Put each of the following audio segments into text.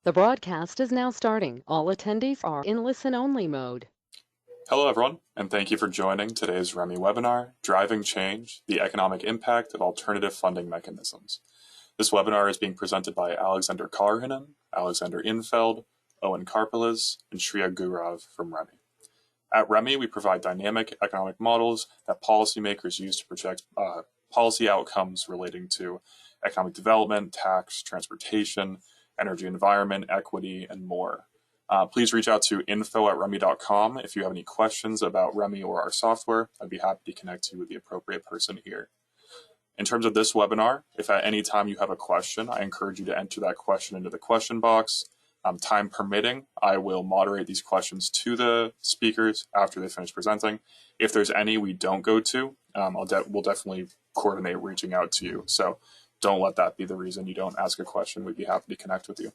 The broadcast is now starting. All attendees are in listen-only mode. Hello, everyone, and thank you for joining today's REMI webinar, Driving Change, the Economic Impact of Alternative Funding Mechanisms. This webinar is being presented by Alexander Karhunen, Alexander Infeld, Owen Karpeles, and Shreya Gurav from REMI. At REMI, we provide dynamic economic models that policymakers use to project policy outcomes relating to economic development, tax, transportation, energy environment, equity, and more. Please reach out to info@remi.com if you have any questions about REMI or our software. I'd be happy to connect you with the appropriate person here. In terms of this webinar, if at any time you have a question, I encourage you to enter that question into the question box. Time permitting, I will moderate these questions to the speakers after they finish presenting. If there's any we don't go to, we'll definitely coordinate reaching out to you. So don't let that be the reason you don't ask a question. We'd be happy to connect with you.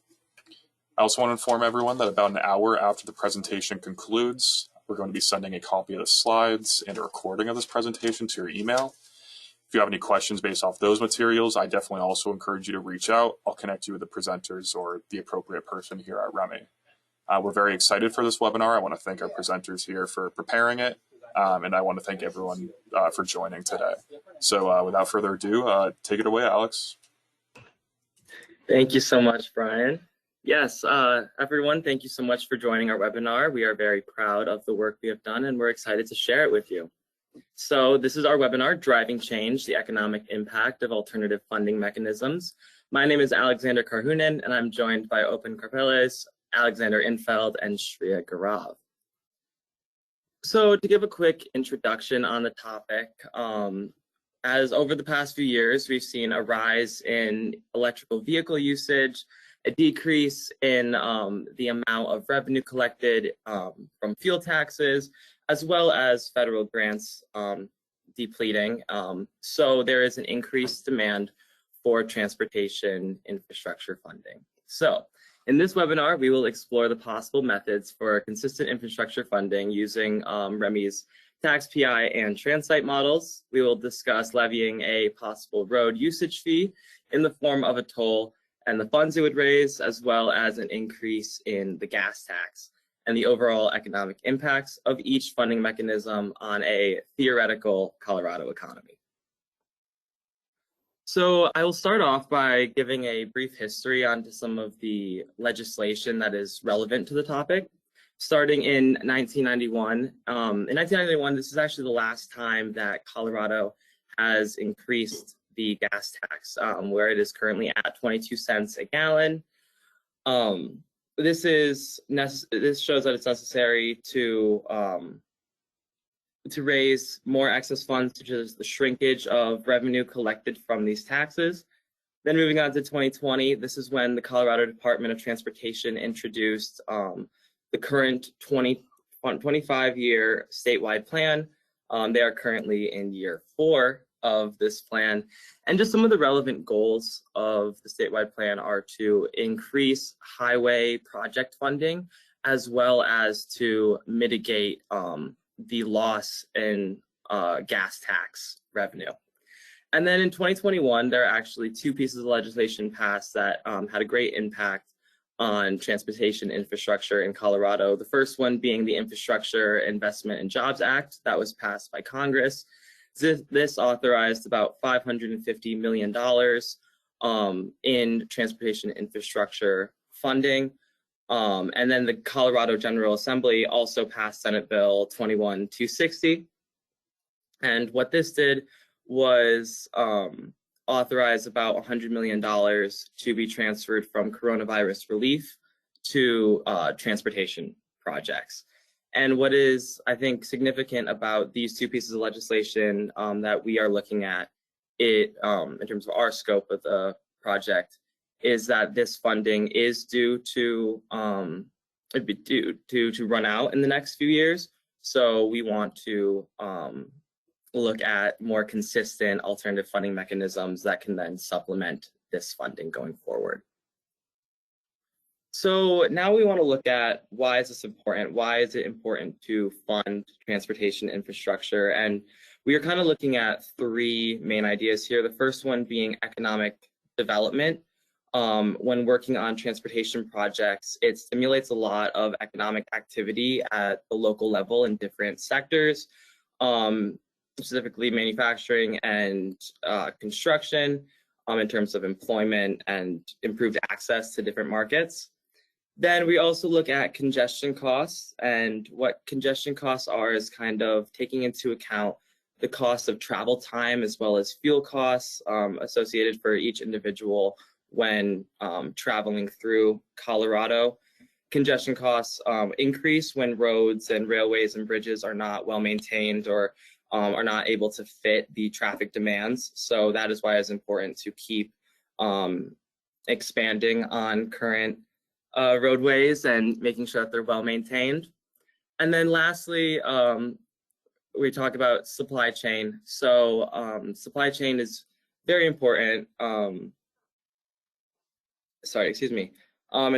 I also want to inform everyone that about an hour after the presentation concludes, we're going to be sending a copy of the slides and a recording of this presentation to your email. If you have any questions based off those materials, I definitely also encourage you to reach out. I'll connect you with the presenters or the appropriate person here at REMI. We're very excited for this webinar. I want to thank our presenters here for preparing it, and I want to thank everyone for joining today. So without further ado, take it away, Alex. Thank you so much, Brian. Yes, everyone, thank you so much for joining our webinar. We are very proud of the work we have done, and we're excited to share it with you. So this is our webinar, Driving Change, the Economic Impact of Alternative Funding Mechanisms. My name is Alexander Karhunen, and I'm joined by Owen Karpeles, Alexander Infeld, and Shreya Gurav. So to give a quick introduction on the topic, as over the past few years, we've seen a rise in electrical vehicle usage, a decrease in the amount of revenue collected from fuel taxes, as well as federal grants depleting. So there is an increased demand for transportation infrastructure funding. So in this webinar, we will explore the possible methods for consistent infrastructure funding using REMI's Tax-PI and Transite models. We will discuss levying a possible road usage fee in the form of a toll and the funds it would raise, as well as an increase in the gas tax and the overall economic impacts of each funding mechanism on a theoretical Colorado economy. So I will start off by giving a brief history onto some of the legislation that is relevant to the topic. Starting in 1991, this is actually the last time that Colorado has increased the gas tax, where it is currently at 22 cents a gallon. This shows that it's necessary to raise more excess funds, such as the shrinkage of revenue collected from these taxes. Then moving on to 2020, this is when the Colorado Department of Transportation introduced the current 25-year statewide plan. They are currently in year 4 of this plan. And just some of the relevant goals of the statewide plan are to increase highway project funding, as well as to mitigate the loss in gas tax revenue. And then in 2021, there are actually 2 pieces of legislation passed that had a great impact on transportation infrastructure in Colorado. The first one being the Infrastructure Investment and Jobs Act that was passed by Congress. This authorized about $550 million in transportation infrastructure funding. And then the Colorado General Assembly also passed Senate Bill 21-260. And what this did was authorize about $100 million to be transferred from coronavirus relief to transportation projects. And what is, I think, significant about these 2 pieces of legislation that we are looking at in terms of our scope of the project is that this funding is due to run out in the next few years. So we want to look at more consistent alternative funding mechanisms that can then supplement this funding going forward. So now we want to look at why is this important? Why is it important to fund transportation infrastructure? And we are kind of looking at 3 main ideas here. The first one being economic development. when working on transportation projects, it stimulates a lot of economic activity at the local level in different sectors, specifically manufacturing and construction, in terms of employment and improved access to different markets. Then we also look at congestion costs, and what congestion costs are is kind of taking into account the cost of travel time as well as fuel costs associated for each individual when traveling through Colorado. Congestion costs increase when roads and railways and bridges are not well maintained or are not able to fit the traffic demands. So that is why it's important to keep expanding on current roadways and making sure that they're well maintained. And then lastly, we talk about supply chain. So supply chain is very important. In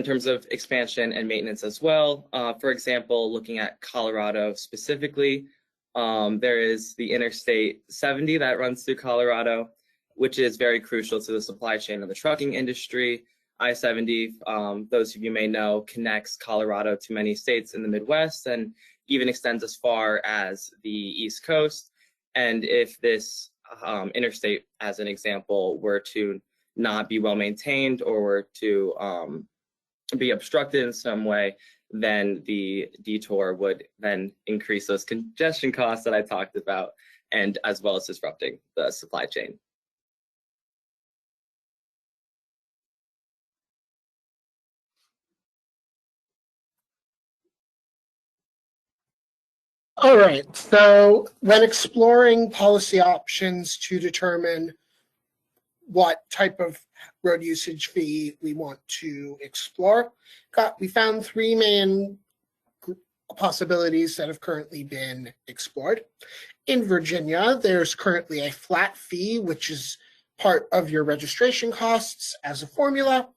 terms of expansion and maintenance as well. For example, looking at Colorado specifically, there is the Interstate 70 that runs through Colorado, which is very crucial to the supply chain of the trucking industry. I-70, those of you may know, connects Colorado to many states in the Midwest and even extends as far as the East Coast. And if this interstate, as an example, were to not be well maintained or were to be obstructed in some way, then the detour would then increase those congestion costs that I talked about, and as well as disrupting the supply chain. All right, so when exploring policy options to determine what type of road usage fee we want to explore, we found three main possibilities that have currently been explored. In Virginia, there's currently a flat fee, which is part of your registration costs as a formula.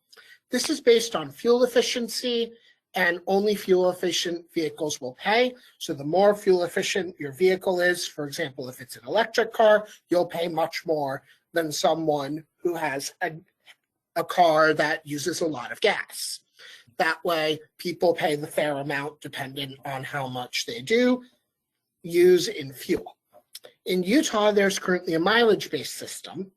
This is based on fuel efficiency, and only fuel efficient vehicles will pay. So the more fuel efficient your vehicle is, for example, if it's an electric car, you'll pay much more than someone who has a car that uses a lot of gas. That way, people pay the fair amount depending on how much they do use in fuel. In Utah, there's currently a mileage-based system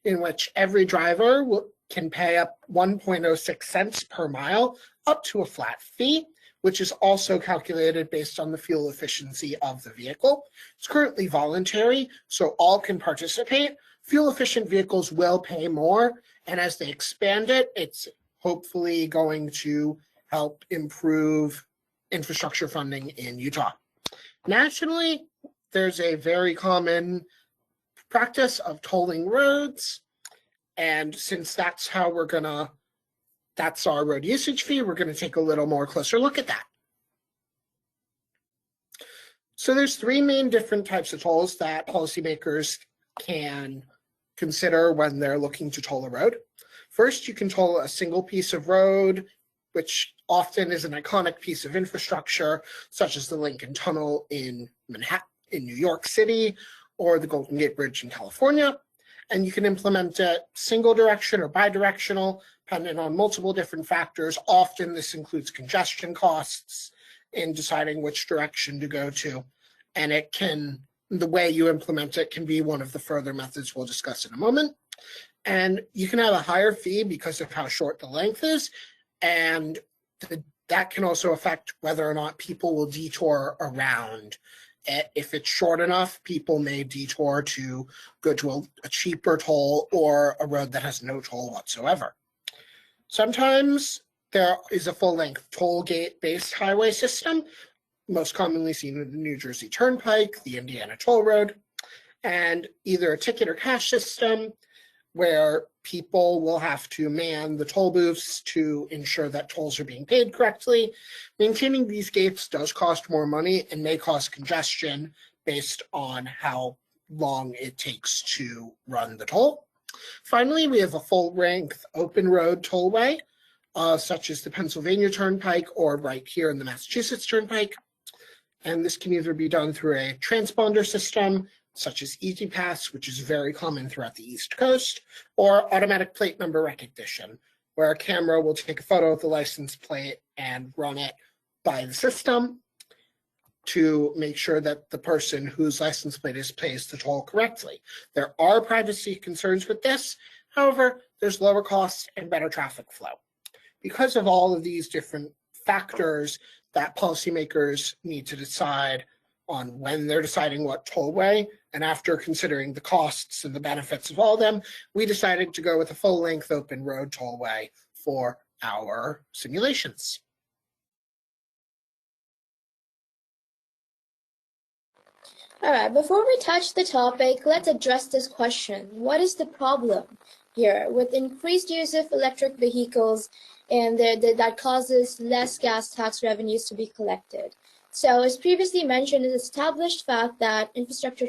in which every driver can pay up 1.06 cents per mile up to a flat fee, which is also calculated based on the fuel efficiency of the vehicle. It's currently voluntary, so all can participate. Fuel-efficient vehicles will pay more, and as they expand it, it's hopefully going to help improve infrastructure funding in Utah. Nationally, there's a very common practice of tolling roads, and since that's how that's our road usage fee, we're gonna take a little more closer look at that. So there's three main different types of tolls that policymakers can consider when they're looking to toll a road. First, you can toll a single piece of road, which often is an iconic piece of infrastructure, such as the Lincoln Tunnel in Manhattan, in New York City, or the Golden Gate Bridge in California. And you can implement it single direction or bidirectional, depending on multiple different factors. Often this includes congestion costs in deciding which direction to go to. And the way you implement it can be one of the further methods we'll discuss in a moment. And you can have a higher fee because of how short the length is. And that can also affect whether or not people will detour around. If it's short enough, people may detour to go to a cheaper toll or a road that has no toll whatsoever. Sometimes there is a full-length toll gate-based highway system, most commonly seen in the New Jersey Turnpike, the Indiana Toll Road, and either a ticket or cash system where people will have to man the toll booths to ensure that tolls are being paid correctly. Maintaining these gates does cost more money and may cause congestion based on how long it takes to run the toll. Finally, we have a full-length open road tollway, such as the Pennsylvania Turnpike or right here in the Massachusetts Turnpike. And this can either be done through a transponder system, such as EasyPass, which is very common throughout the East Coast, or automatic plate number recognition, where a camera will take a photo of the license plate and run it by the system to make sure that the person whose license plate is pays the toll correctly. There are privacy concerns with this. However, there's lower costs and better traffic flow. Because of all of these different factors that policymakers need to decide on when they're deciding what tollway, and after considering the costs and the benefits of all of them, we decided to go with a full-length open road tollway for our simulations. All right, before we touch the topic, let's address this question. What is the problem here with increased use of electric vehicles and that causes less gas tax revenues to be collected? So as previously mentioned, it's established fact that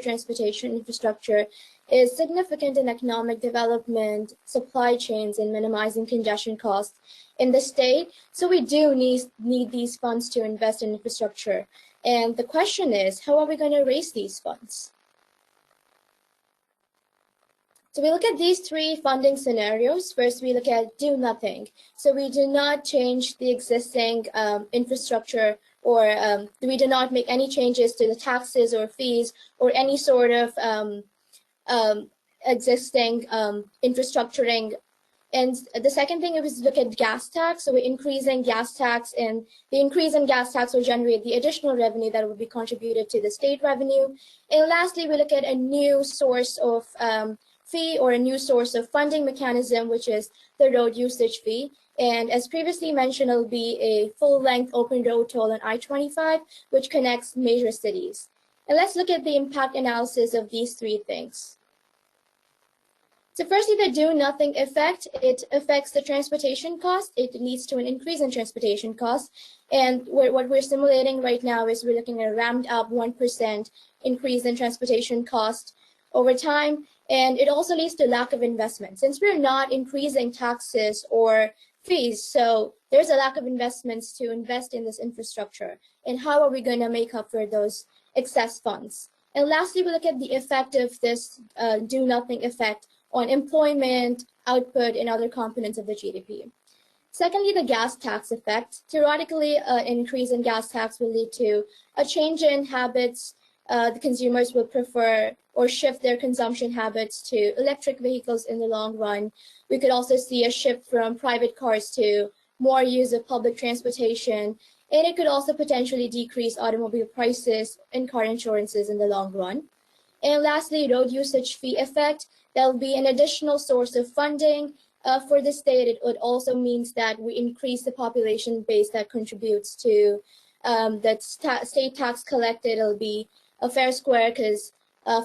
transportation infrastructure is significant in economic development, supply chains, and minimizing congestion costs in the state. So we do need these funds to invest in infrastructure. And the question is, how are we going to raise these funds? So we look at these three funding scenarios. First, we look at do nothing. So we do not change the existing infrastructure, or we do not make any changes to the taxes or fees or any sort of existing infrastructuring. And the second thing is look at gas tax. So we're increasing gas tax, and the increase in gas tax will generate the additional revenue that will be contributed to the state revenue. And lastly, we look at a new source of fee or a new source of funding mechanism, which is the road usage fee. And as previously mentioned, it'll be a full-length open road toll on I-25, which connects major cities. And let's look at the impact analysis of these three things. So firstly, the do-nothing effect, it affects the transportation cost. It leads to an increase in transportation costs. And what we're simulating right now is we're looking at a ramped up 1% increase in transportation cost over time. And it also leads to lack of investment. Since we're not increasing taxes or fees, so there's a lack of investments to invest in this infrastructure. And how are we going to make up for those excess funds? And lastly, we look at the effect of this do-nothing effect on employment, output, and other components of the GDP. Secondly, the gas tax effect. Theoretically, an increase in gas tax will lead to a change in habits. The consumers will prefer or shift their consumption habits to electric vehicles in the long run. We could also see a shift from private cars to more use of public transportation, and it could also potentially decrease automobile prices and car insurances in the long run. And lastly, road usage fee effect. There will be an additional source of funding for the state. It also means that we increase the population base that contributes to that state tax collected. It'll be a fair square because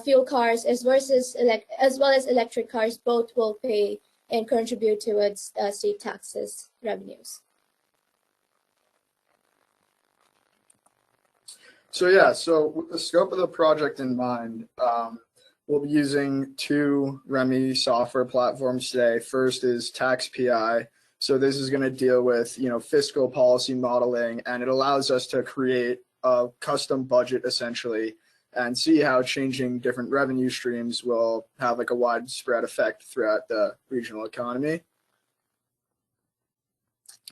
fuel cars as well as electric cars both will pay and contribute towards state taxes revenues. So with the scope of the project in mind, we'll be using two REMI software platforms today. First is Tax-PI. So this is going to deal with fiscal policy modeling, and it allows us to create a custom budget essentially and see how changing different revenue streams will have like a widespread effect throughout the regional economy.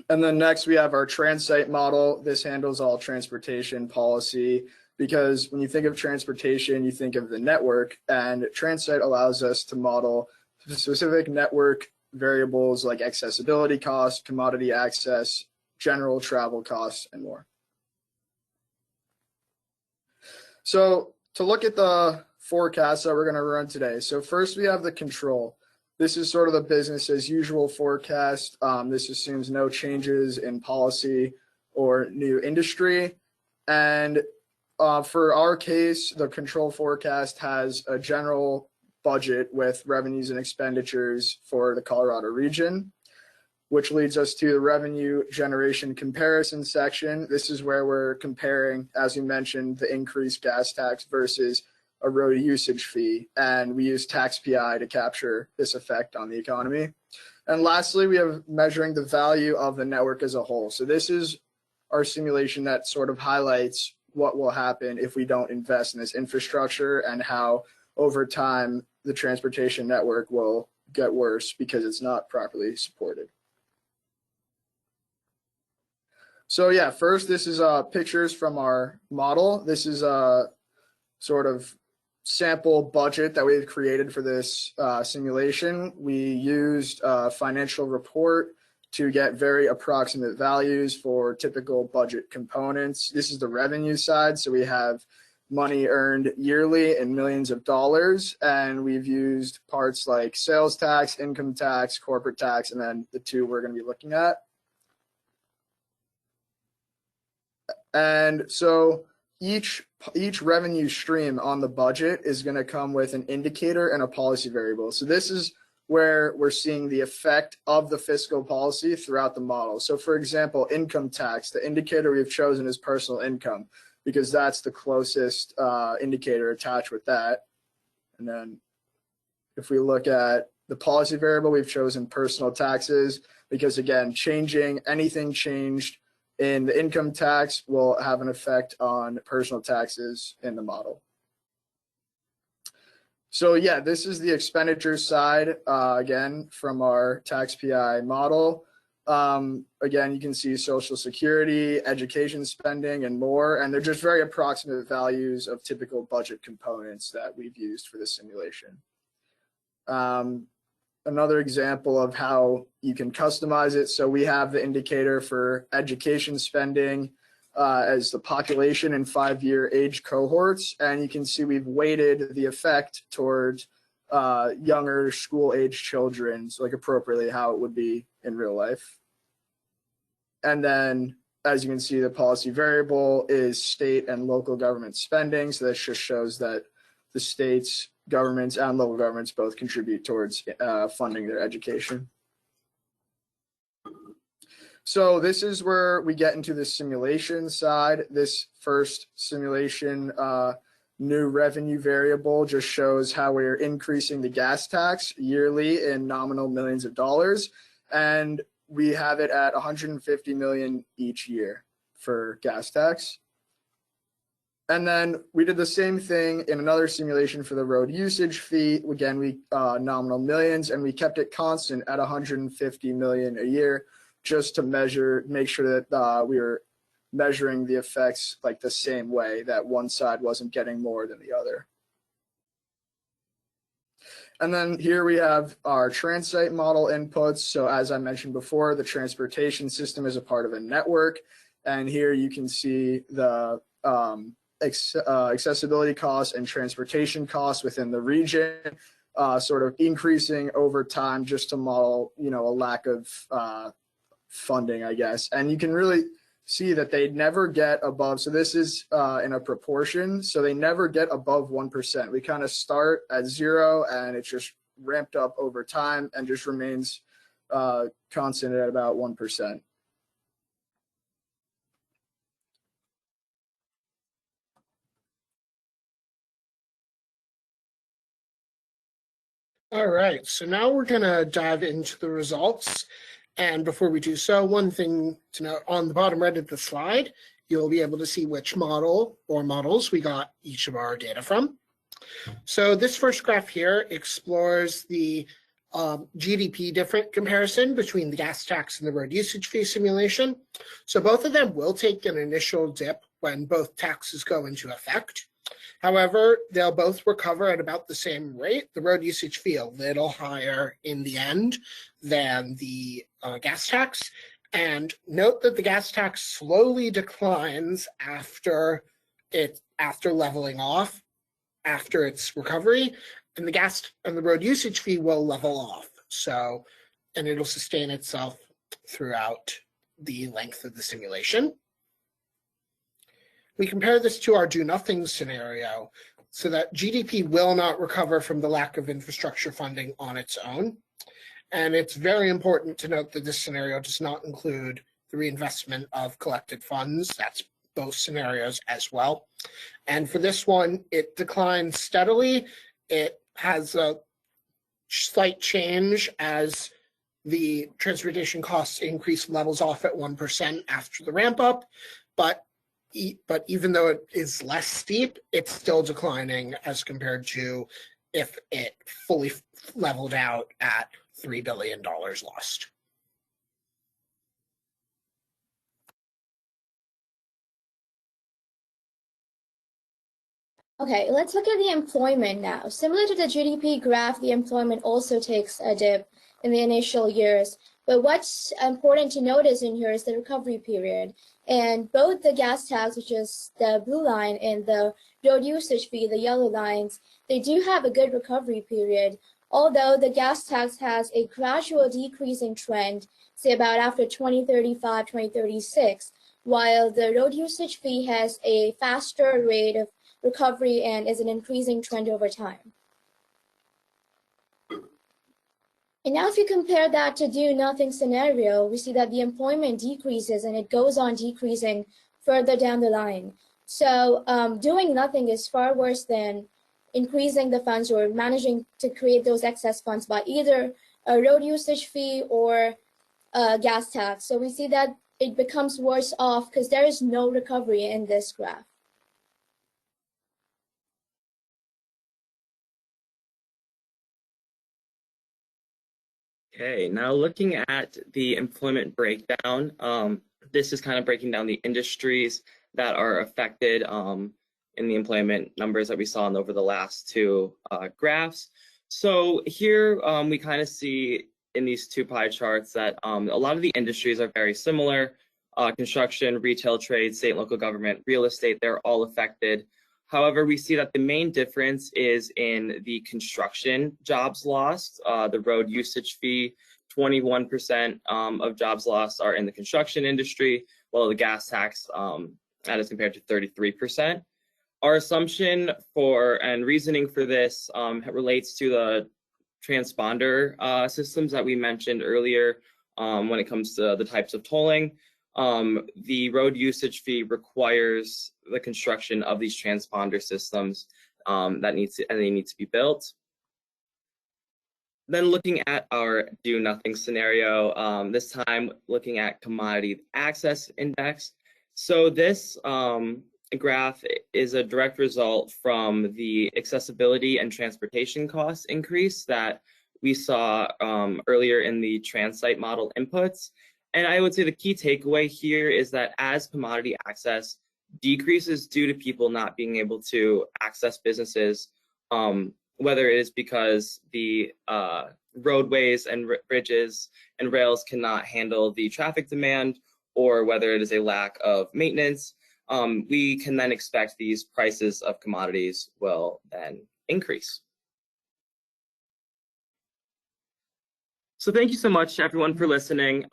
And then next we have our Transite model. This handles all transportation policy, because when you think of transportation, you think of the network, and Transite allows us to model specific network variables like accessibility costs, commodity access, general travel costs, and more. So to look at the forecast that we're going to run today. So first we have the control. This is sort of the business as usual forecast. This assumes no changes in policy or new industry. And for our case, the control forecast has a general budget with revenues and expenditures for the Colorado region, which leads us to the revenue generation comparison section. This is where we're comparing, as you mentioned, the increased gas tax versus a road usage fee, and we use Tax-PI to capture this effect on the economy. And lastly, we have measuring the value of the network as a whole. So this is our simulation that sort of highlights what will happen if we don't invest in this infrastructure, and how over time the transportation network will get worse because it's not properly supported. So yeah, first this is pictures from our model. This is a sort of sample budget that we've created for this simulation. We used a financial report to get very approximate values for typical budget components. This is the revenue side, so we have money earned yearly in millions of dollars, and we've used parts like sales tax, income tax, corporate tax, and then the two we're going to be looking at. And so each revenue stream on the budget is going to come with an indicator and a policy variable. So this is where we're seeing the effect of the fiscal policy throughout the model. So for example, income tax, the indicator we've chosen is personal income because that's the closest indicator attached with that. And then if we look at the policy variable, we've chosen personal taxes because again, anything changed in the income tax will have an effect on personal taxes in the model. So yeah, this is the expenditure side, again, from our Tax-PI model. Again, you can see Social Security, education spending, and more, and they're just very approximate values of typical budget components that we've used for this simulation. Another example of how you can customize it. So we have the indicator for education spending as the population in 5-year age cohorts. And you can see we've weighted the effect towards younger school age children, so like appropriately how it would be in real life. And then as you can see, the policy variable is state and local government spending. So that just shows that the states, governments, and local governments both contribute towards funding their education. So this is where we get into the simulation side. This first simulation, new revenue variable, just shows how we're increasing the gas tax yearly in nominal millions of dollars. And we have it at 150 million each year for gas tax. And then we did the same thing in another simulation for the road usage fee. Again, we nominal millions, and we kept it constant at 150 million a year, just to make sure that we were measuring the effects like the same way, that one side wasn't getting more than the other. And then here we have our Transite model inputs. So as I mentioned before, the transportation system is a part of a network. And here you can see the accessibility costs and transportation costs within the region, sort of increasing over time just to model, a lack of funding, I guess. And you can really see that they never get above, so this is in a proportion, so they never get above 1%. We kind of start at 0 and it's just ramped up over time and just remains constant at about 1%. All right, so now we're going to dive into the results. And before we do so, one thing to note, on the bottom right of the slide, you'll be able to see which model or models we got each of our data from. So this first graph here explores the GDP different comparison between the gas tax and the road usage fee simulation. So both of them will take an initial dip when both taxes go into effect. However, they'll both recover at about the same rate. The road usage fee a little higher in the end than the gas tax. And note that the gas tax slowly declines after leveling off, after its recovery, and the road usage fee will level off. So, and it'll sustain itself throughout the length of the simulation. We compare this to our do nothing scenario, so that GDP will not recover from the lack of infrastructure funding on its own. And it's very important to note that this scenario does not include the reinvestment of collected funds. That's both scenarios as well. And for this one, it declines steadily. It has a slight change as the transportation costs increase, levels off at 1% after the ramp up, but even though it is less steep, it's still declining as compared to if it fully leveled out at $3 billion lost. Okay, let's look at the employment now. Similar to the GDP graph, the employment also takes a dip in the initial years. But what's important to notice in here is the recovery period. And both the gas tax, which is the blue line, and the road usage fee, the yellow lines, they do have a good recovery period. Although the gas tax has a gradual decreasing trend, say about after 2035, 2036, while the road usage fee has a faster rate of recovery and is an increasing trend over time. And now if you compare that to do nothing scenario, we see that the employment decreases and it goes on decreasing further down the line. So doing nothing is far worse than increasing the funds or managing to create those excess funds by either a road usage fee or a gas tax. So we see that it becomes worse off because there is no recovery in this graph. Okay, now looking at the employment breakdown, this is kind of breaking down the industries that are affected in the employment numbers that we saw over the last two graphs. So here we kind of see in these two pie charts that a lot of the industries are very similar. Construction, retail trade, state and local government, real estate, they're all affected. However, we see that the main difference is in the construction jobs lost, the road usage fee, 21% of jobs lost are in the construction industry, while the gas tax, that is compared to 33%. Our assumption for and reasoning for this relates to the transponder systems that we mentioned earlier when it comes to the types of tolling. The road usage fee requires the construction of these transponder systems they need to be built. Then looking at our do nothing scenario, this time looking at commodity access index. So this graph is a direct result from the accessibility and transportation cost increase that we saw earlier in the Transite model inputs. And I would say the key takeaway here is that as commodity access decreases due to people not being able to access businesses, whether it is because the roadways and bridges and rails cannot handle the traffic demand, or whether it is a lack of maintenance, we can then expect these prices of commodities will then increase. So thank you so much, everyone, for listening.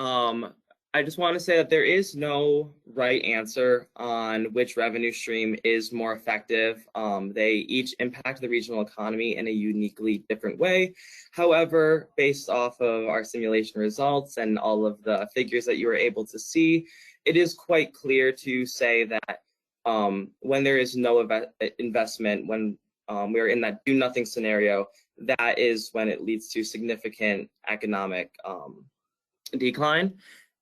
I just want to say that there is no right answer on which revenue stream is more effective. They each impact the regional economy in a uniquely different way. However, based off of our simulation results and all of the figures that you were able to see, it is quite clear to say that when there is no investment, when we're in that do nothing scenario, that is when it leads to significant economic decline.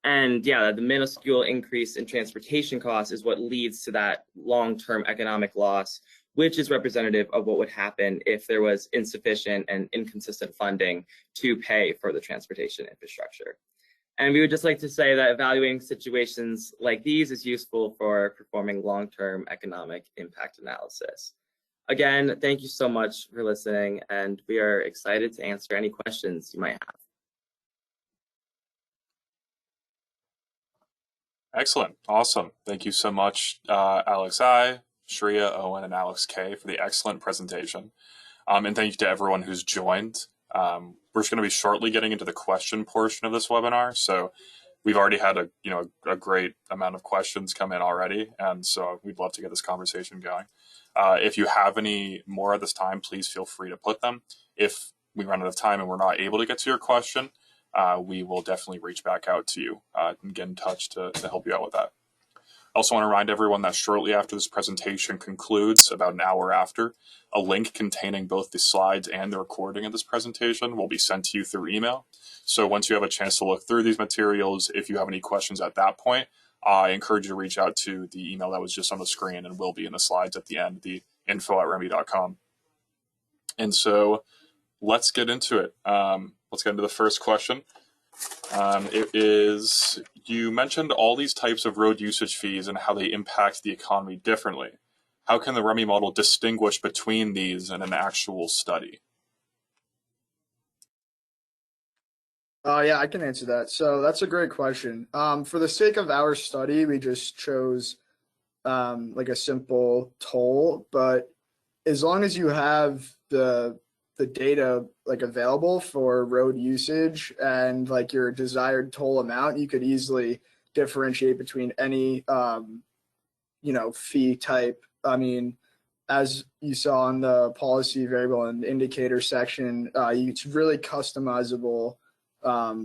And yeah, the minuscule increase in transportation costs is what leads to that long-term economic loss, which is representative of what would happen if there was insufficient and inconsistent funding to pay for the transportation infrastructure. And we would just like to say that evaluating situations like these is useful for performing long-term economic impact analysis. Again, thank you so much for listening, and we are excited to answer any questions you might have. Excellent. Awesome. Thank you so much, Alex I, Shreya, Owen, and Alex K for the excellent presentation. And thank you to everyone who's joined. We're just going to be shortly getting into the question portion of this webinar. So we've already had a great amount of questions come in already. And so we'd love to get this conversation going. If you have any more at this time, please feel free to put them. If we run out of time and we're not able to get to your question, we will definitely reach back out to you and get in touch to help you out with that. I also want to remind everyone that shortly after this presentation concludes, about an hour after, a link containing both the slides and the recording of this presentation will be sent to you through email. So once you have a chance to look through these materials, if you have any questions at that point, I encourage you to reach out to the email that was just on the screen and will be in the slides at the end, the info@remi.com. And so let's get into it. Let's get into the first question. It is, you mentioned all these types of road usage fees and how they impact the economy differently. how can the REMI model distinguish between these in an actual study? Yeah, I can answer that. So that's a great question. For the sake of our study, we just chose like a simple toll, but as long as you have the data like available for road usage and like your desired toll amount, you could easily differentiate between any fee type. I mean, as you saw in the policy variable and indicator section, it's really customizable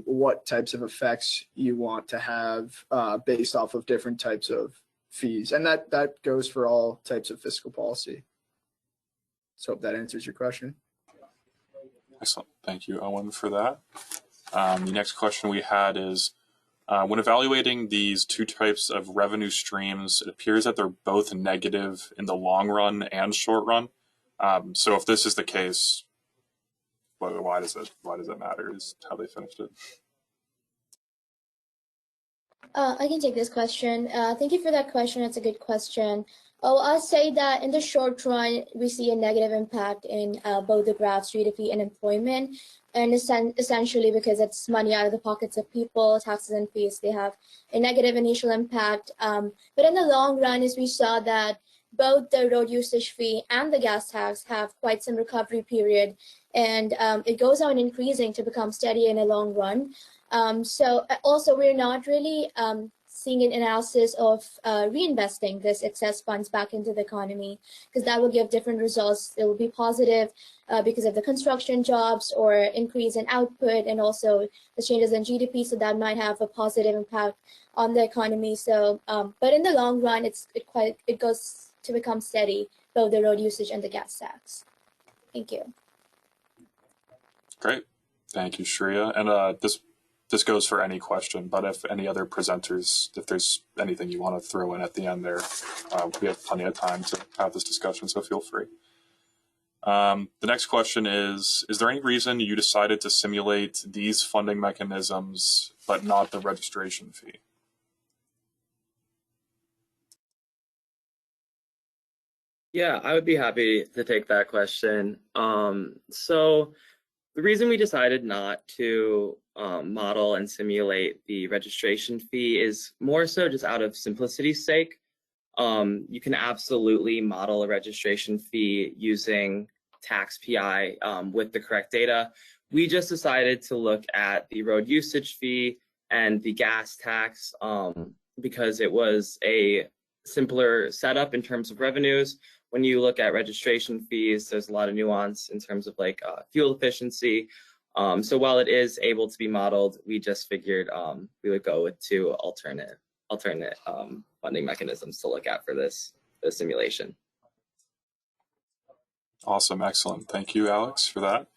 what types of effects you want to have based off of different types of fees. And that goes for all types of fiscal policy. So hope that answers your question. Excellent. Thank you, Owen, for that. The next question we had is, when evaluating these two types of revenue streams, it appears that they're both negative in the long run and short run. So if this is the case, why does it matter is how they finished it? I can take this question. Thank you for that question. It's a good question. I'll say that in the short run, we see a negative impact in both the graphs, GDP and employment. And essentially because it's money out of the pockets of people, taxes and fees, they have a negative initial impact. But in the long run, as we saw that both the road usage fee and the gas tax have quite some recovery period. And it goes on increasing to become steady in a long run. So also, we're not really seeing an analysis of reinvesting this excess funds back into the economy, because that will give different results. It will be positive because of the construction jobs or increase in output, and also the changes in GDP. So that might have a positive impact on the economy. So, but in the long run, it goes to become steady, both the road usage and the gas tax. Thank you. Great. Thank you, Shreya. And this goes for any question, but if any other presenters, if there's anything you want to throw in at the end there, we have plenty of time to have this discussion, so feel free. The next question is there any reason you decided to simulate these funding mechanisms, but not the registration fee? Yeah, I would be happy to take that question. So the reason we decided not to model and simulate the registration fee is more so just out of simplicity's sake. You can absolutely model a registration fee using Tax-PI with the correct data. We just decided to look at the road usage fee and the gas tax because it was a simpler setup in terms of revenues. When you look at registration fees, there's a lot of nuance in terms of like fuel efficiency. So while it is able to be modeled, we just figured we would go with two alternate funding mechanisms to look at for this simulation. Awesome, excellent. Thank you, Alex, for that.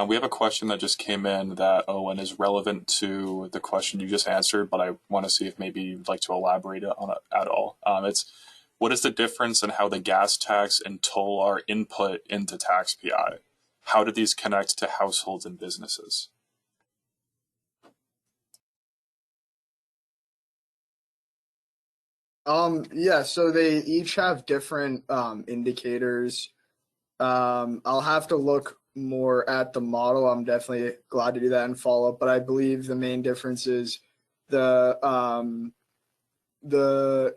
We have a question that just came in that, Owen, is relevant to the question you just answered, but I want to see if maybe you'd like to elaborate on it at all. It's, what is the difference in how the gas tax and toll are input into Tax-PI? How do these connect to households and businesses? Yeah, so they each have different indicators. I'll have to look more at the model. I'm definitely glad to do that and follow up, but I believe the main difference is the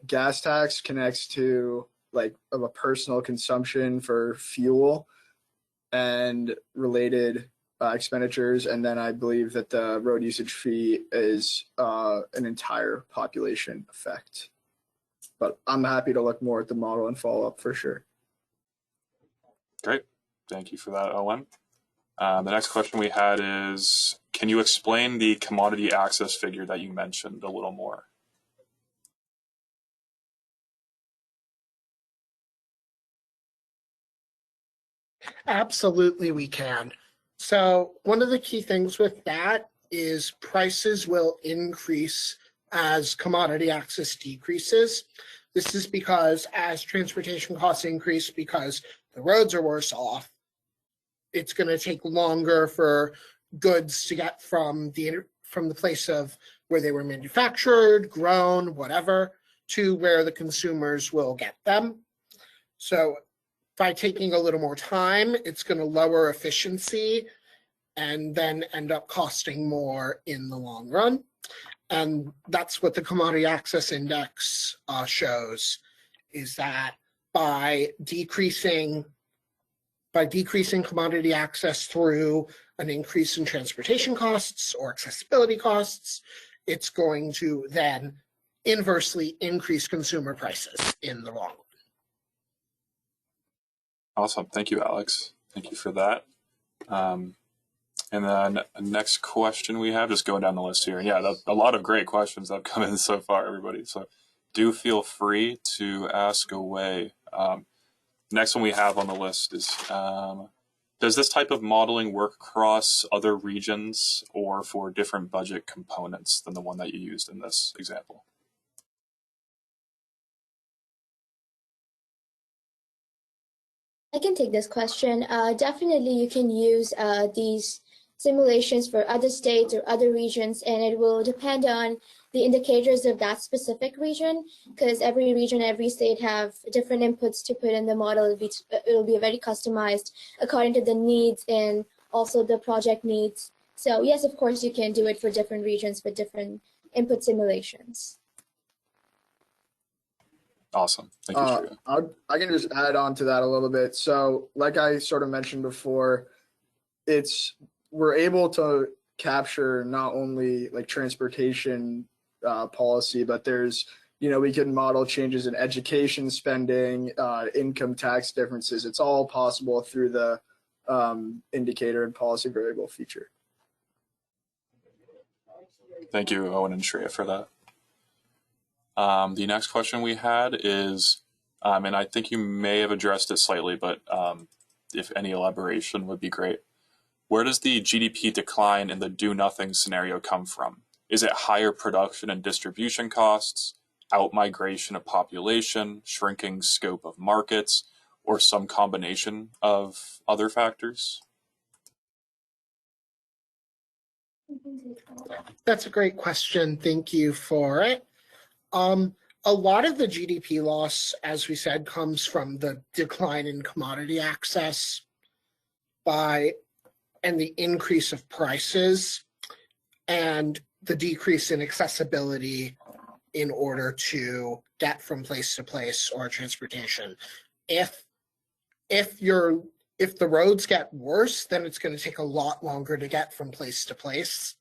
gas tax connects to like of a personal consumption for fuel and related expenditures, and then I believe that the road usage fee is an entire population effect. But I'm happy to look more at the model and follow up for sure. Great. Thank you for that, Owen. The next question we had is, can you explain the commodity access figure that you mentioned a little more? Absolutely, we can. So one of the key things with that is prices will increase as commodity access decreases. This is because as transportation costs increase because the roads are worse off, it's going to take longer for goods to get from the place of where they were manufactured, grown, whatever, to where the consumers will get them. So by taking a little more time, it's going to lower efficiency and then end up costing more in the long run. And that's what the Commodity Access Index shows, is that by decreasing commodity access through an increase in transportation costs or accessibility costs, it's going to then inversely increase consumer prices in the long run. Awesome. Thank you, Alex. Thank you for that. And then next question we have, just going down the list here. And yeah, a lot of great questions that have come in so far, everybody. So do feel free to ask away. Next one we have on the list is, does this type of modeling work across other regions or for different budget components than the one that you used in this example? I can take this question. Definitely, you can use these simulations for other states or other regions, and it will depend on the indicators of that specific region, because every region, every state have different inputs to put in the model. It'll be very customized according to the needs and also the project needs. So yes, of course, you can do it for different regions with different input simulations. Awesome. Thank you, Shreya. I can just add on to that a little bit. So like I sort of mentioned before, we're able to capture not only like transportation policy, but there's, we can model changes in education spending, income tax differences. It's all possible through the indicator and policy variable feature. Thank you, Owen and Shreya, for that. The next question we had is, and I think you may have addressed it slightly, but if any elaboration would be great. Where does the GDP decline in the do-nothing scenario come from? Is it higher production and distribution costs, outmigration of population, shrinking scope of markets, or some combination of other factors? That's a great question. Thank you for it. A lot of the GDP loss, as we said, comes from the decline in commodity access and the increase of prices and the decrease in accessibility in order to get from place to place or transportation. If the roads get worse, then it's going to take a lot longer to get from place to place,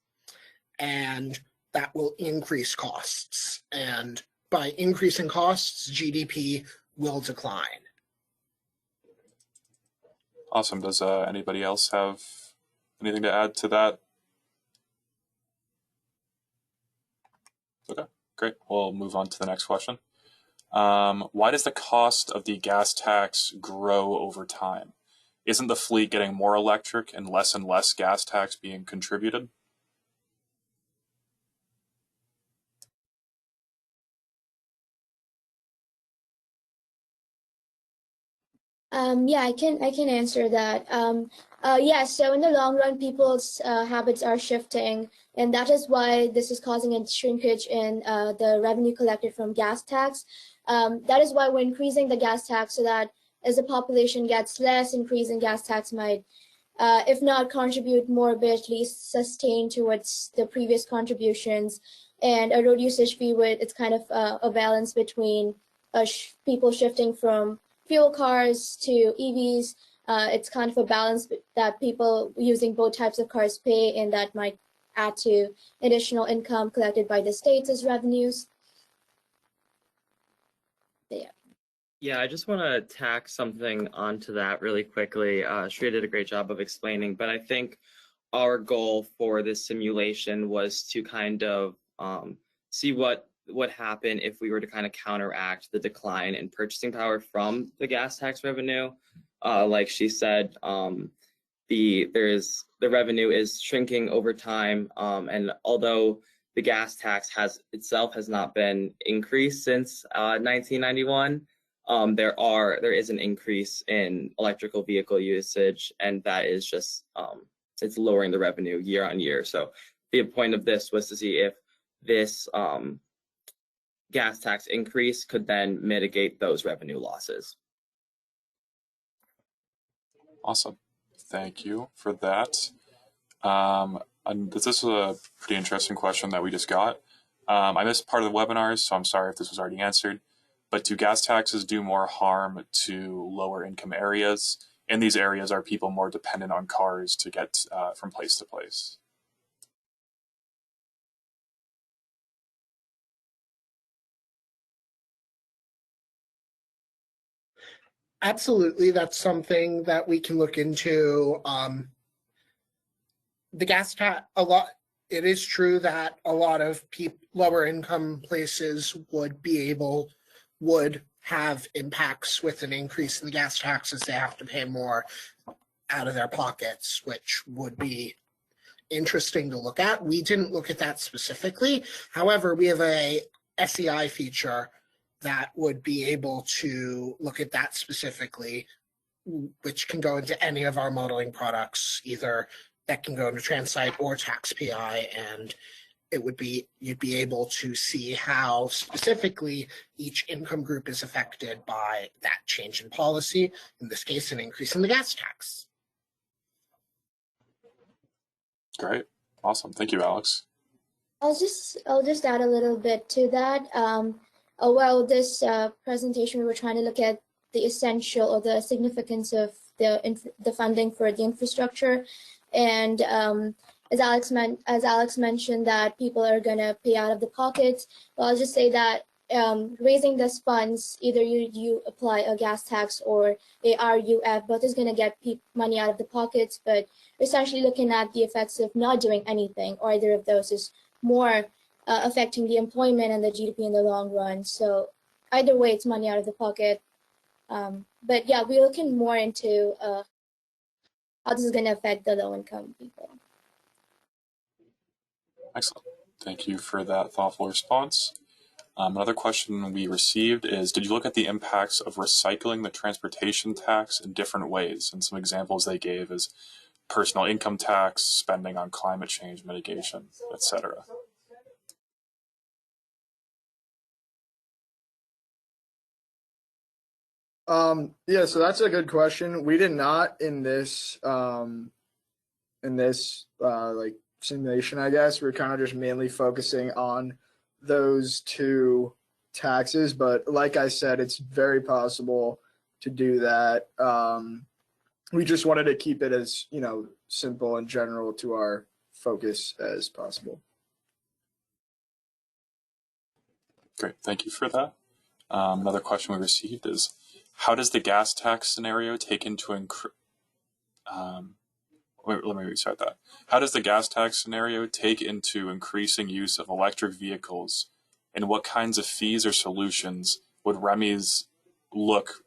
and that will increase costs. And by increasing costs, GDP will decline. Awesome. Does anybody else have anything to add to that? Okay, great. We'll move on to the next question. Why does the cost of the gas tax grow over time? Isn't the fleet getting more electric and less gas tax being contributed? Yeah, I can answer that. Yeah, so in the long run, people's habits are shifting, and that is why this is causing a shrinkage in the revenue collected from gas tax. That is why we're increasing the gas tax, so that as the population gets less, increasing gas tax might, if not contribute more, but at least sustain towards the previous contributions. And a road usage fee, it's kind of a balance between people shifting from fuel cars to EVs. It's kind of a balance that people using both types of cars pay, and that might add to additional income collected by the states as revenues. Yeah. Yeah, I just want to tack something onto that really quickly. Shreya did a great job of explaining, but I think our goal for this simulation was to kind of see what happened if we were to kind of counteract the decline in purchasing power from the gas tax revenue. Like she said, the revenue is shrinking over time, and although the gas tax has not been increased since 1991, there is an increase in electrical vehicle usage, and that is just it's lowering the revenue year on year. So the point of this was to see if this gas tax increase could then mitigate those revenue losses. Awesome. Thank you for that. And this is a pretty interesting question that we just got. I missed part of the webinars, so I'm sorry if this was already answered. But do gas taxes do more harm to lower income areas? In these areas, are people more dependent on cars to get from place to place? Absolutely, that's something that we can look into. The gas tax, it is true that a lot of lower income places would have impacts with an increase in the gas taxes. They have to pay more out of their pockets, which would be interesting to look at. We didn't look at that specifically. However, we have a SEI feature that would be able to look at that specifically, which can go into any of our modeling products, either that can go into TransSite or Tax-PI, and you'd be able to see how specifically each income group is affected by that change in policy, in this case, an increase in the gas tax. Great. Awesome. Thank you, Alex. I'll just add a little bit to that. Well, this presentation, we were trying to look at the essential or the significance of the funding for the infrastructure, and as Alex mentioned, that people are gonna pay out of the pockets. Well, I'll just say that raising these funds, either you apply a gas tax or a RUF, both is gonna get money out of the pockets, but we're essentially looking at the effects of not doing anything, or either of those is more affecting the employment and the GDP in the long run. So either way, it's money out of the pocket. But yeah, we're looking more into how this is going to affect the low-income people. Excellent. Thank you for that thoughtful response. Another question we received is, did you look at the impacts of recycling the transportation tax in different ways? And some examples they gave is personal income tax, spending on climate change mitigation, etc. Yeah, so that's a good question. We did not in this like simulation, I guess. We're kind of just mainly focusing on those two taxes, but like I said, it's very possible to do that. We just wanted to keep it as, simple and general to our focus as possible. Great, thank you for that. Another question we received is, how does the gas tax scenario take into let me restart that. How does the gas tax scenario take into increasing use of electric vehicles, and what kinds of fees or solutions would REMIs look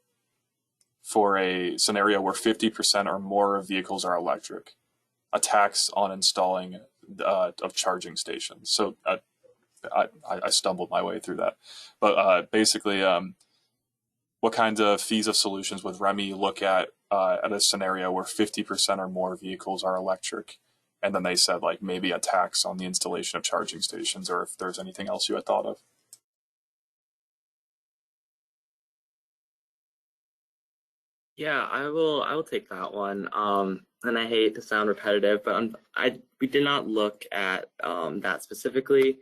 for a scenario where 50% or more of vehicles are electric? A tax on installing of charging stations. So I stumbled my way through that, but basically, what kinds of fees of solutions would REMI look at a scenario where 50% or more vehicles are electric? And then they said, like, maybe a tax on the installation of charging stations, or if there's anything else you had thought of. Yeah, I will take that one. And I hate to sound repetitive, but we did not look at that specifically.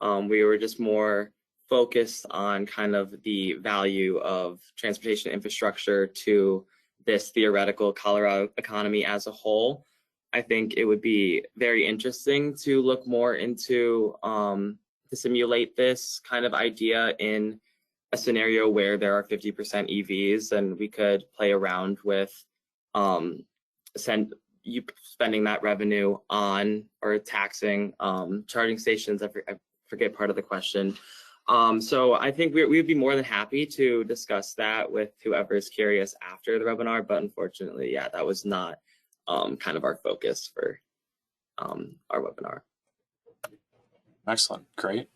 We were just more focused on kind of the value of transportation infrastructure to this theoretical Colorado economy as a whole. I think it would be very interesting to look more into to simulate this kind of idea in a scenario where there are 50% EVs, and we could play around with spending that revenue on or taxing charging stations. I forget part of the question. So I think we would be more than happy to discuss that with whoever is curious after the webinar, but unfortunately, yeah, that was not kind of our focus for our webinar. Excellent, great.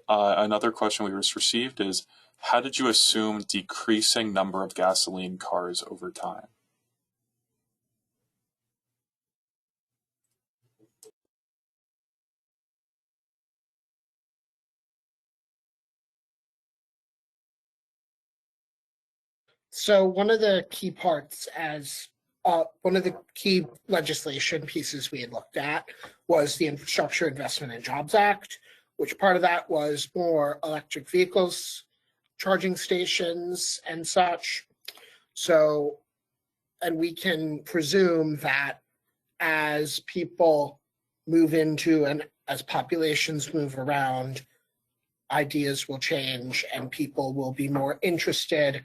Another question we just received is, how did you assume decreasing number of gasoline cars over time? So one of the key parts one of the key legislation pieces we had looked at was the Infrastructure Investment and Jobs Act, which part of that was more electric vehicles, charging stations and such. So, and we can presume that as people move into and as populations move around, ideas will change and people will be more interested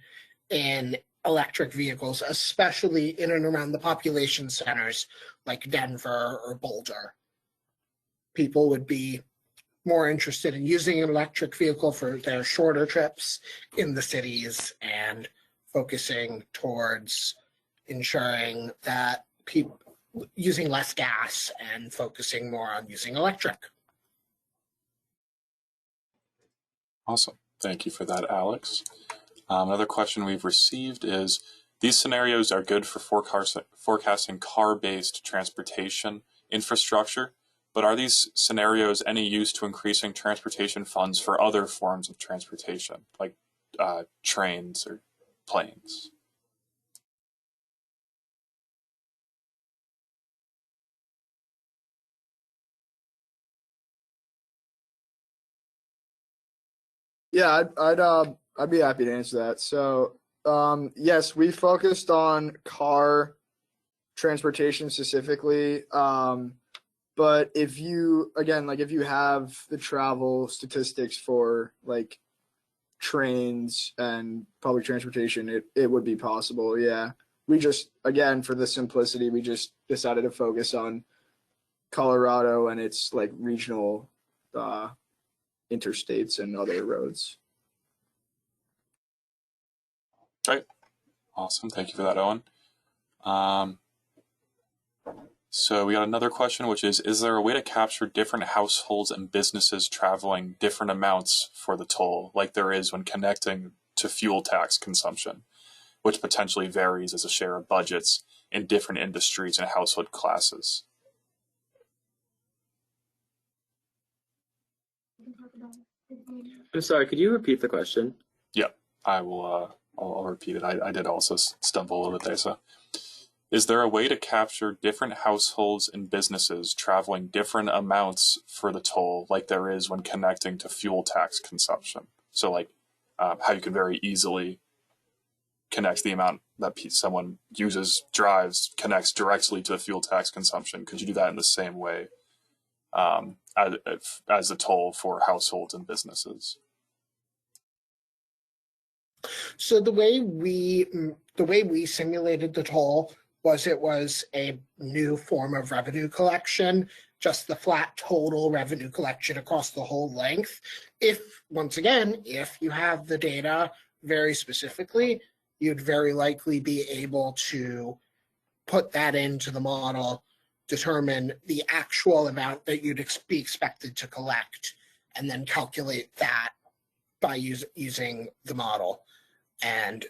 in electric vehicles, especially in and around the population centers like Denver or Boulder. People would be more interested in using an electric vehicle for their shorter trips in the cities and focusing towards ensuring that people using less gas and focusing more on using electric. Awesome. Thank you for that, Alex. Another question we've received is, these scenarios are good for forecasting car-based transportation infrastructure, but are these scenarios any use to increasing transportation funds for other forms of transportation, like trains or planes? Yeah, I'd be happy to answer that. So, yes, we focused on car transportation specifically. But if you, again, like if you have the travel statistics for like trains and public transportation, it would be possible. Yeah. We just, again, for the simplicity, we just decided to focus on Colorado and its like regional interstates and other roads. Right. Awesome. Thank you for that, Owen. So we got another question, which is there a way to capture different households and businesses traveling different amounts for the toll, like there is when connecting to fuel tax consumption, which potentially varies as a share of budgets in different industries and household classes? I'm sorry, could you repeat the question? Yep, I will. I'll repeat it. I did also stumble a little bit there. So, is there a way to capture different households and businesses traveling different amounts for the toll, like there is when connecting to fuel tax consumption? So, like how you can very easily connect the amount that someone drives, connects directly to the fuel tax consumption. Could you do that in the same way as a toll for households and businesses? So the way we simulated the toll was it was a new form of revenue collection, just the flat total revenue collection across the whole length. Once again, if you have the data very specifically, you'd very likely be able to put that into the model, determine the actual amount that you'd be expected to collect, and then calculate that by using the model. And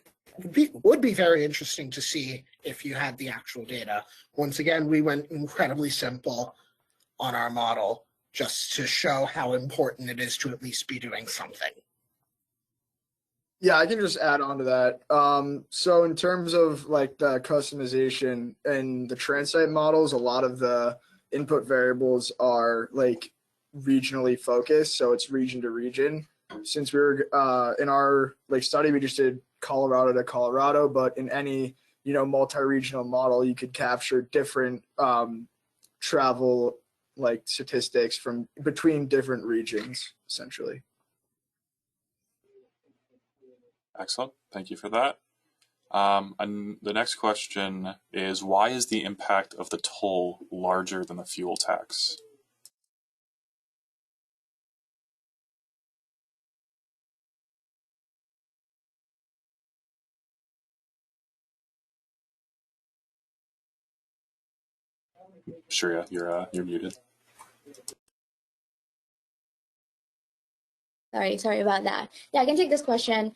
would be very interesting to see if you had the actual data. Once again, we went incredibly simple on our model just to show how important it is to at least be doing something. Yeah, I can just add on to that. So in terms of like the customization and the transite models, a lot of the input variables are like regionally focused. So it's region to region. Since we were in our like study, we just did Colorado to Colorado, but in any, multi-regional model, you could capture different travel like statistics from between different regions, essentially. Excellent. Thank you for that. And the next question is, why is the impact of the toll larger than the fuel tax? Shreya, you're muted. Sorry about that. Yeah, I can take this question.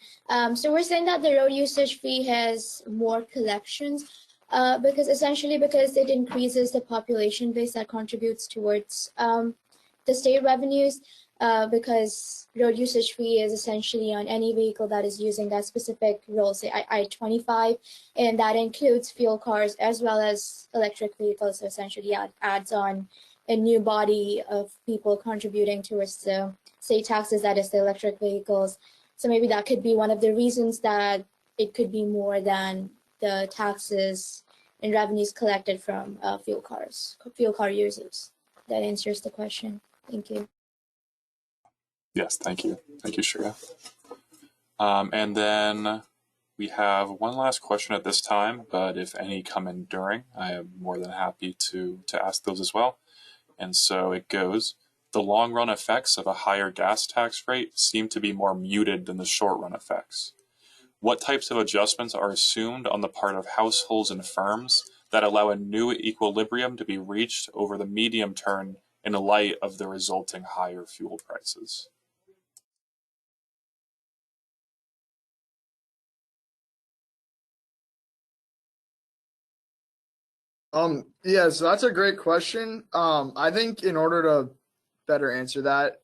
So we're saying that the road usage fee has more collections because it increases the population base that contributes towards the state revenues. because road usage fee is essentially on any vehicle that is using that specific road, say I-25, and that includes fuel cars as well as electric vehicles. So essentially adds on a new body of people contributing towards the state taxes, that is the electric vehicles. So maybe that could be one of the reasons that it could be more than the taxes and revenues collected from fuel car users. That answers the question. Thank you. Yes, thank you. Thank you, Shreya. And then we have one last question at this time, but if any come in during, I am more than happy to ask those as well. And so it goes, the long run effects of a higher gas tax rate seem to be more muted than the short run effects. What types of adjustments are assumed on the part of households and firms that allow a new equilibrium to be reached over the medium term in light of the resulting higher fuel prices? Yeah, so that's a great question. I think in order to better answer that,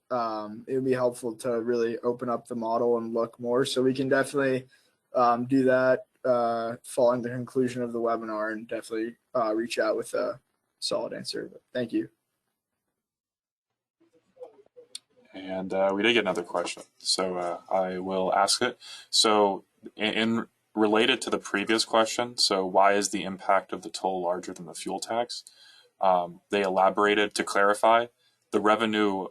it would be helpful to really open up the model and look more. So we can definitely do that following the conclusion of the webinar, and definitely reach out with a solid answer. But thank you. And we did get another question, so I will ask it. So in related to the previous question, so why is the impact of the toll larger than the fuel tax? They elaborated to clarify the revenue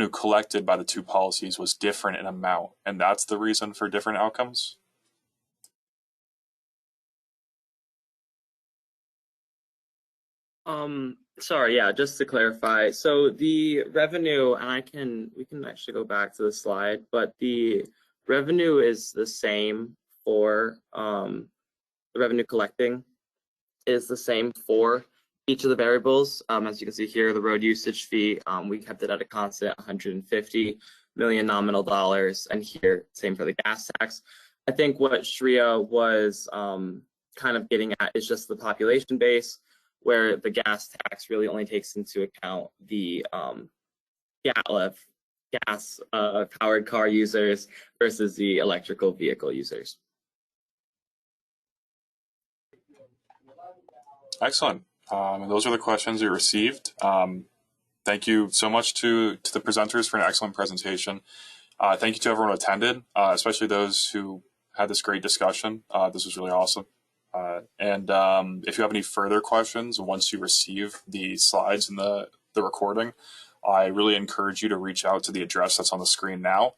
collected by the two policies was different in amount, and that's the reason for different outcomes. Sorry, yeah, just to clarify. So the revenue, and we can actually go back to the slide, but the revenue is the same for the revenue collecting is the same for each of the variables. As you can see here, the road usage fee, we kept it at a constant $150 million nominal dollars, and here, same for the gas tax. I think what Shreya was kind of getting at is just the population base, where the gas tax really only takes into account the gas powered car users versus the electrical vehicle users. Excellent. And those are the questions we received. Thank you so much to the presenters for an excellent presentation. Thank you to everyone who attended, especially those who had this great discussion. This was really awesome. And if you have any further questions once you receive the slides and the recording, I really encourage you to reach out to the address that's on the screen now,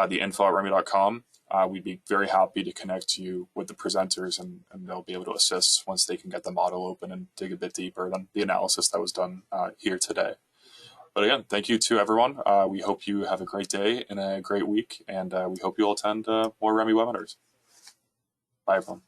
the info@remi.com. We'd be very happy to connect you with the presenters, and they'll be able to assist once they can get the model open and dig a bit deeper than the analysis that was done here today. But again, thank you to everyone. We hope you have a great day and a great week, and we hope you'll attend more REMI webinars. Bye, everyone.